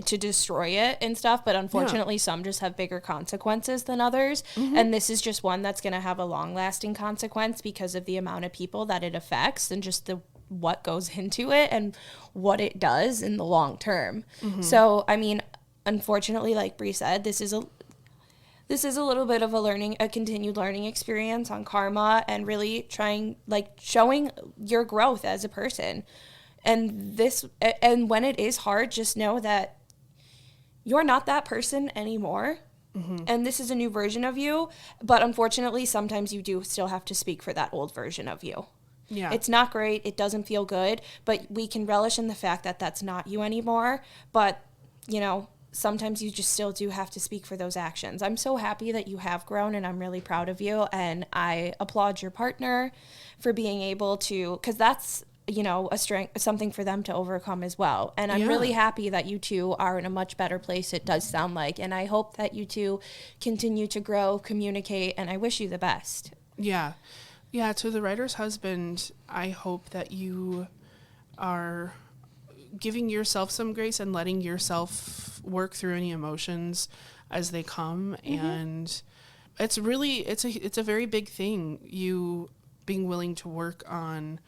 to destroy it and stuff, but unfortunately some just have bigger consequences than others. And this is just one that's going to have a long lasting consequence because of the amount of people that it affects and just what goes into it and what it does in the long term. So, I mean, unfortunately, like Brie said, this is a little bit of a continued learning experience on karma and really showing your growth as a person. And when it is hard, just know that you're not that person anymore. And this is a new version of you. But unfortunately, sometimes you do still have to speak for that old version of you. Yeah. It's not great. It doesn't feel good, but we can relish in the fact that that's not you anymore. But, sometimes you just still do have to speak for those actions. I'm so happy that you have grown, and I'm really proud of you. And I applaud your partner for being able to, because that's, a strength, something for them to overcome as well. And I'm really happy that you two are in a much better place, it does sound like. And I hope that you two continue to grow, communicate, and I wish you the best. Yeah. Yeah, to the writer's husband, I hope that you are giving yourself some grace and letting yourself work through any emotions as they come. And it's a very big thing, you being willing to work on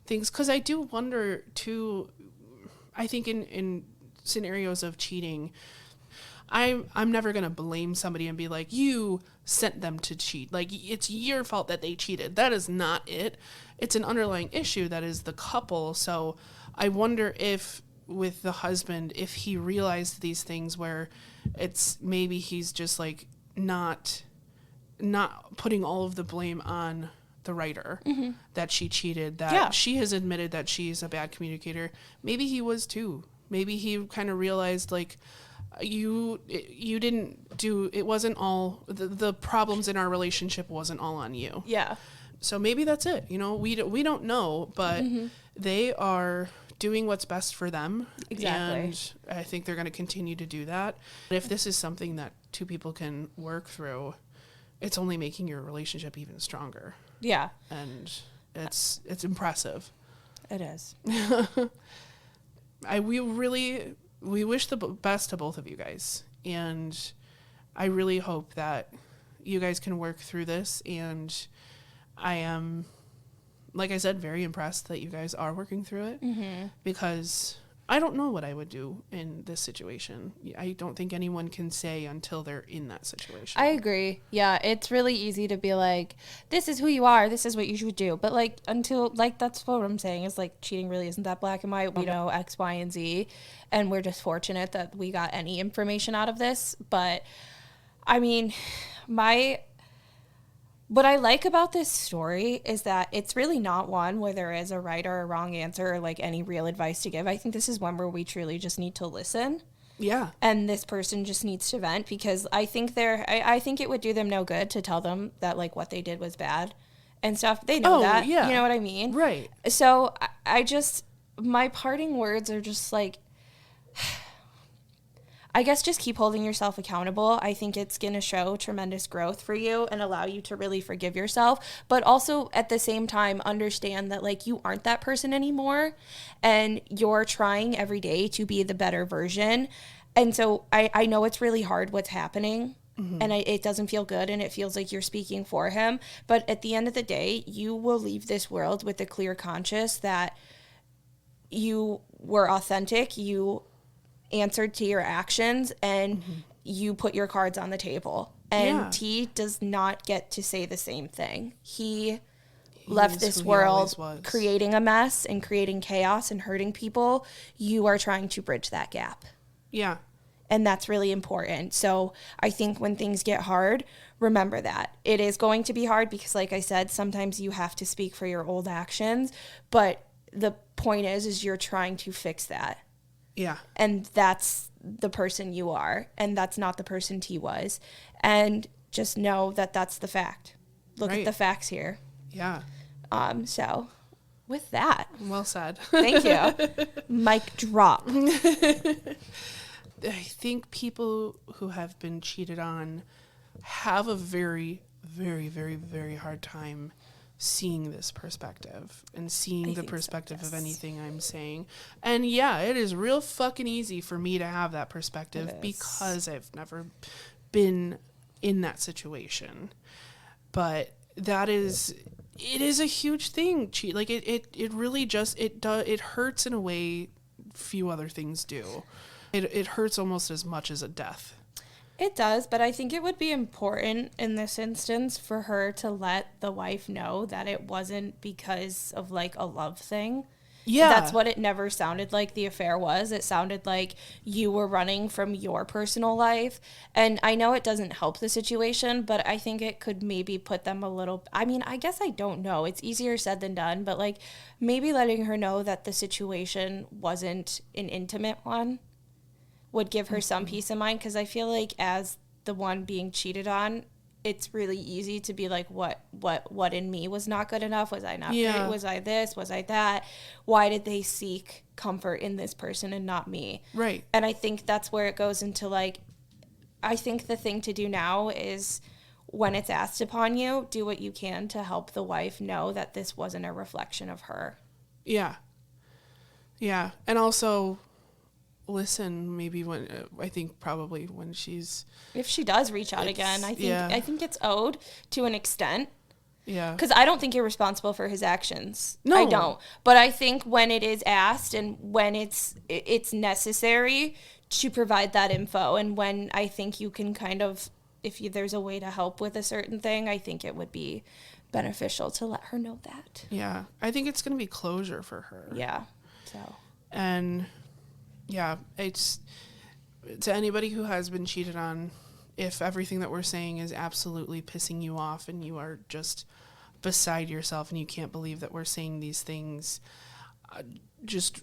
things. Because I do wonder, too, I think in scenarios of cheating, I'm never going to blame somebody and be like, you sent them to cheat. Like, it's your fault that they cheated. That is not it. It's an underlying issue that is the couple. So I wonder if with the husband, if he realized these things where it's maybe he's just like not putting all of the blame on the writer that she cheated, that she has admitted that she's a bad communicator. Maybe he was too. Maybe he kind of realized like, you didn't do, it wasn't all, the problems in our relationship wasn't all on you. Yeah. So maybe that's it. We don't know, but they are doing what's best for them. Exactly. And I think they're going to continue to do that. If this is something that two people can work through, it's only making your relationship even stronger. Yeah. And it's impressive. It is. We wish the best to both of you guys, and I really hope that you guys can work through this, and I am, like I said, very impressed that you guys are working through it, because I don't know what I would do in this situation. I don't think anyone can say until they're in that situation. I agree. Yeah, it's really easy to be like, this is who you are, this is what you should do. But like, until, like, that's what I'm saying is like, cheating really isn't that black and white. We know X, Y, and Z. And we're just fortunate that we got any information out of this. But I mean, what I like about this story is that it's really not one where there is a right or a wrong answer or like any real advice to give. I think this is one where we truly just need to listen. Yeah. And this person just needs to vent, because I think I think it would do them no good to tell them that like what they did was bad and stuff. They know that. Yeah. You know what I mean? Right. So I just, my parting words are just like, I guess just keep holding yourself accountable. I think it's going to show tremendous growth for you and allow you to really forgive yourself. But also at the same time, understand that like you aren't that person anymore and you're trying every day to be the better version. And so I know it's really hard what's happening. Mm-hmm. And it doesn't feel good, and it feels like you're speaking for him. But at the end of the day, you will leave this world with a clear conscience that you were authentic, you answered to your actions, and mm-hmm. you put your cards on the table. And T does not get to say the same thing. He left this world creating a mess and creating chaos and hurting people. You are trying to bridge that gap. Yeah. And that's really important. So I think when things get hard, remember that. It is going to be hard because, like I said, sometimes you have to speak for your old actions. But the point is you're trying to fix that. Yeah. And that's the person you are. And that's not the person T was. And just know that that's the fact. Look at the facts here. Yeah. So with that. Well said. Thank you. Mic drop. I think people who have been cheated on have a very, very, very, very hard time seeing this perspective and seeing the perspective of anything I'm saying. And yeah, it is real fucking easy for me to have that perspective because I've never been in that situation. But it is a huge thing. Like it really just, it hurts in a way few other things do. It hurts almost as much as a death. It does, but I think it would be important in this instance for her to let the wife know that it wasn't because of like a love thing. Yeah. That's what it never sounded like the affair was. It sounded like you were running from your personal life. And I know it doesn't help the situation, but I think it could maybe put them a little, I mean, I guess I don't know. It's easier said than done, but like maybe letting her know that the situation wasn't an intimate one would give her some peace of mind, because I feel like as the one being cheated on, it's really easy to be like, what in me was not good enough? Was I not good? Was I this? Was I that? Why did they seek comfort in this person and not me? Right. And I think that's where it goes into like, I think the thing to do now is when it's asked upon you, do what you can to help the wife know that this wasn't a reflection of her. Yeah. Yeah. And also listen, maybe when I think probably when she's, if she does reach out again, I think it's owed to an extent. Yeah. Because I don't think you're responsible for his actions. No, I don't. But I think when it is asked and when it's necessary to provide that info, and when I think you can kind of, if there's a way to help with a certain thing, I think it would be beneficial to let her know that. Yeah. I think it's going to be closure for her. Yeah. So. And yeah, it's to anybody who has been cheated on, if everything that we're saying is absolutely pissing you off and you are just beside yourself and you can't believe that we're saying these things, just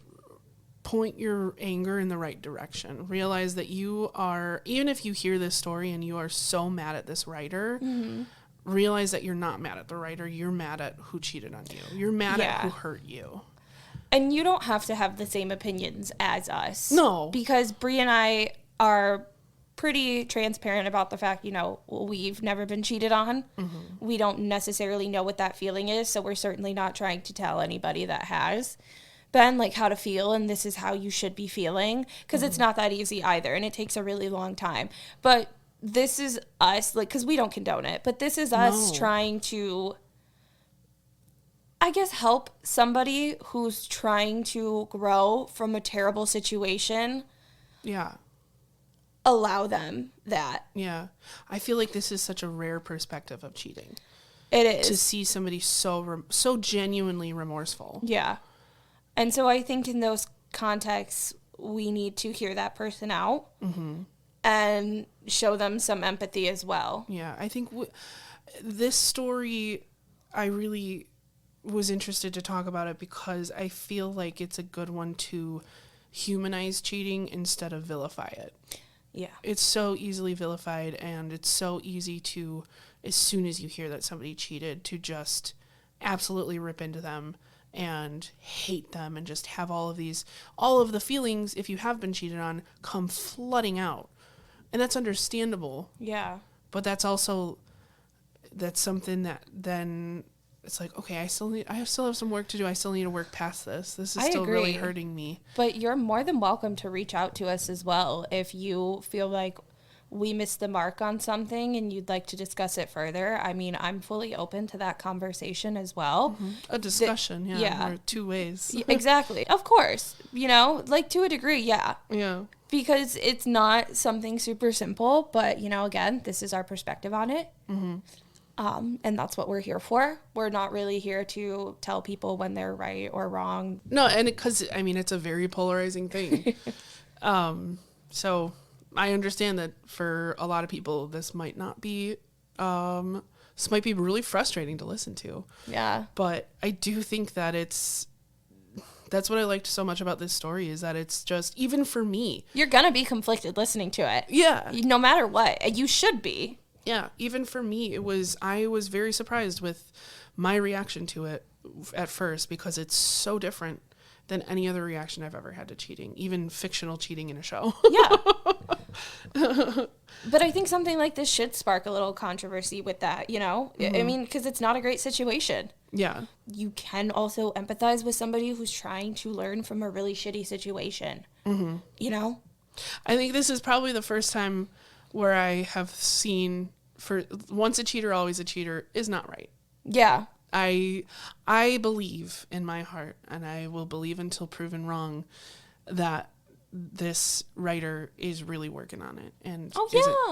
point your anger in the right direction. Realize that you are, even if you hear this story and you are so mad at this writer, realize that you're not mad at the writer. You're mad at who cheated on you. You're mad at who hurt you. And you don't have to have the same opinions as us. No. Because Bree and I are pretty transparent about the fact, we've never been cheated on. Mm-hmm. We don't necessarily know what that feeling is, so we're certainly not trying to tell anybody that has been, like, how to feel, and this is how you should be feeling. Because it's not that easy either, and it takes a really long time. But this is us, like, because we don't condone it, but this is us trying to, I guess, help somebody who's trying to grow from a terrible situation. Yeah. Allow them that. Yeah. I feel like this is such a rare perspective of cheating. It is. To see somebody so genuinely remorseful. Yeah. And so I think in those contexts, we need to hear that person out and show them some empathy as well. Yeah, I think this story, I really was interested to talk about it because I feel like it's a good one to humanize cheating instead of vilify it. Yeah. It's so easily vilified, and it's so easy to, as soon as you hear that somebody cheated, to just absolutely rip into them and hate them and just have all of the feelings, if you have been cheated on, come flooding out. And that's understandable. Yeah. But that's something that then it's like, okay, I still have some work to do. I still need to work past this. This is still really hurting me. But you're more than welcome to reach out to us as well if you feel like we missed the mark on something and you'd like to discuss it further. I mean, I'm fully open to that conversation as well. Mm-hmm. A discussion, yeah. Or two ways. Exactly. Of course. Like to a degree, yeah. Yeah. Because it's not something super simple, but, again, this is our perspective on it. Mm-hmm. And that's what we're here for. We're not really here to tell people when they're right or wrong. No, and because, it's a very polarizing thing. So I understand that for a lot of people, this might be really frustrating to listen to. Yeah. But I do think that that's what I liked so much about this story, is that it's just, even for me. You're going to be conflicted listening to it. Yeah. No matter what. You should be. Yeah, even for me, I was very surprised with my reaction to it at first, because it's so different than any other reaction I've ever had to cheating, even fictional cheating in a show. Yeah. But I think something like this should spark a little controversy with that, Mm-hmm. I mean, because it's not a great situation. Yeah. You can also empathize with somebody who's trying to learn from a really shitty situation. Mm-hmm. I think this is probably the first time where I have seen, for once a cheater, always a cheater is not right. Yeah. I believe in my heart, and I will believe until proven wrong, that this writer is really working on it and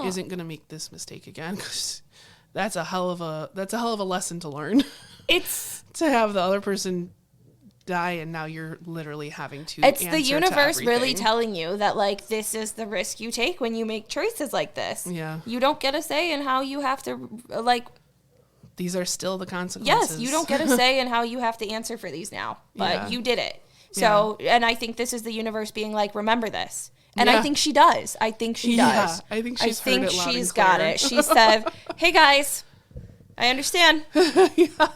isn't going to make this mistake again, because that's a hell of a lesson to learn. It's to have the other person die, and now you're literally having to it's answer the universe to really telling you that, like, this is the risk you take when you make choices like this. Yeah. You don't get a say in how you have to, like, these are still the consequences. yes, you don't get a say in how you have to answer for these now, but you did it. So, and I think this is the universe being like, remember this. And I think she does. I think she does. I think she's heard it loud and got clear. it. She said, hey guys, I understand. Yeah.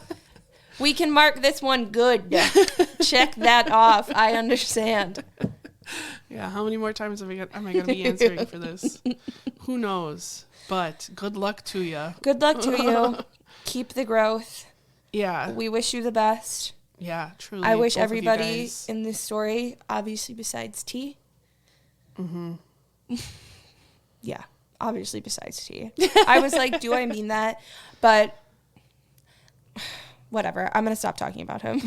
We can mark this one good. Check that off. I understand. Yeah, how many more times am I going to be answering for this? Who knows? But good luck to you. Good luck to you. Keep the growth. Yeah. We wish you the best. Yeah, truly. I wish everybody in this story, obviously besides T. Mm-hmm. Yeah, obviously besides T. I was like, do I mean that? But whatever. I'm going to stop talking about him.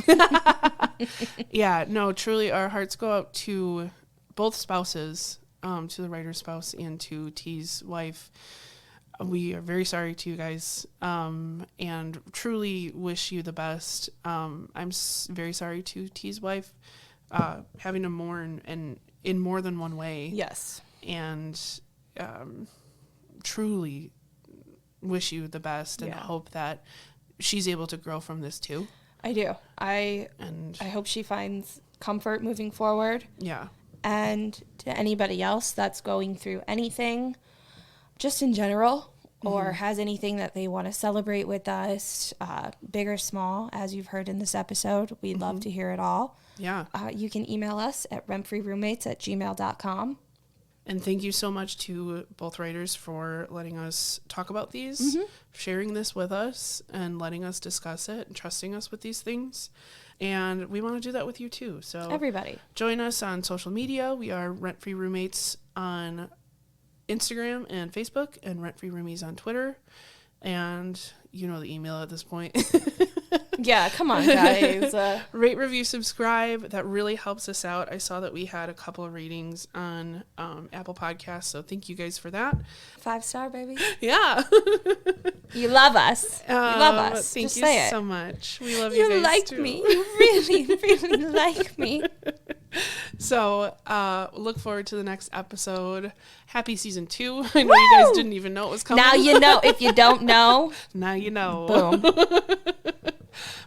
Yeah, no, truly our hearts go out to both spouses, to the writer's spouse and to T's wife. We are very sorry to you guys, and truly wish you the best. I'm very sorry to T's wife, having to mourn and in more than one way. Yes. And truly wish you the best and hope that she's able to grow from this too. I do. I hope she finds comfort moving forward. Yeah. And to anybody else that's going through anything, just in general, or has anything that they want to celebrate with us, big or small, as you've heard in this episode, we'd love to hear it all. Yeah. You can email us at rentfreeroommates@gmail.com. And thank you so much to both writers for letting us talk about these, sharing this with us, and letting us discuss it, and trusting us with these things. And we want to do that with you too. So everybody, join us on social media. We are Rent Free Roommates on Instagram and Facebook, and Rent Free Roomies on Twitter. And you know the email at this point. Yeah, come on, guys. Rate, review, subscribe. That really helps us out. I saw that we had a couple of ratings on Apple Podcasts, so thank you guys for that. 5-star, baby. Yeah. You love us. You love us. Thank Just you say it. so much. We love you guys You like too. me. You really, really like me. So look forward to the next episode. Happy season 2. I know you guys didn't even know it was coming. Now you know. If you don't know, now you know. Boom.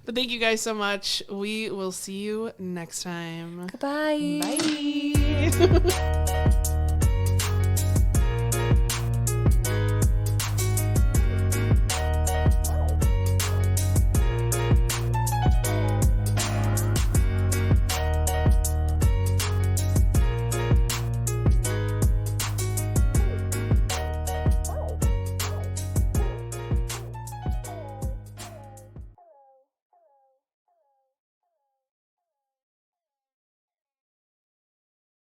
But thank you guys so much. We will see you next time. Goodbye. Bye.